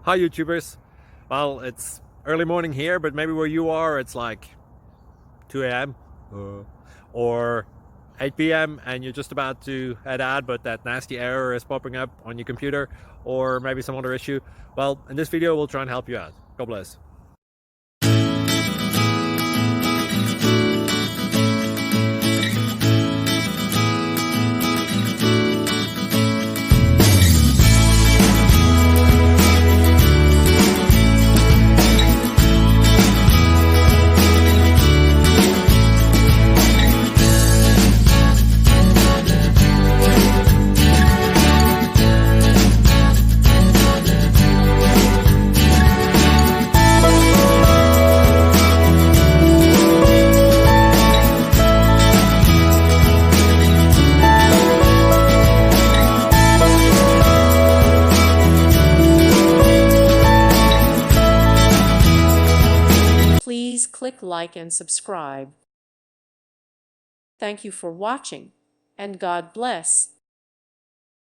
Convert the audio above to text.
Hi YouTubers. Well, it's early morning here, but maybe where you are it's like 2 a.m. or 8 p.m. and you're just about to head out, but that nasty error is popping up on your computer, or maybe some other issue. Well, in this video we'll try and help you out. God bless. Please click like and subscribe. Thank you for watching, and God bless.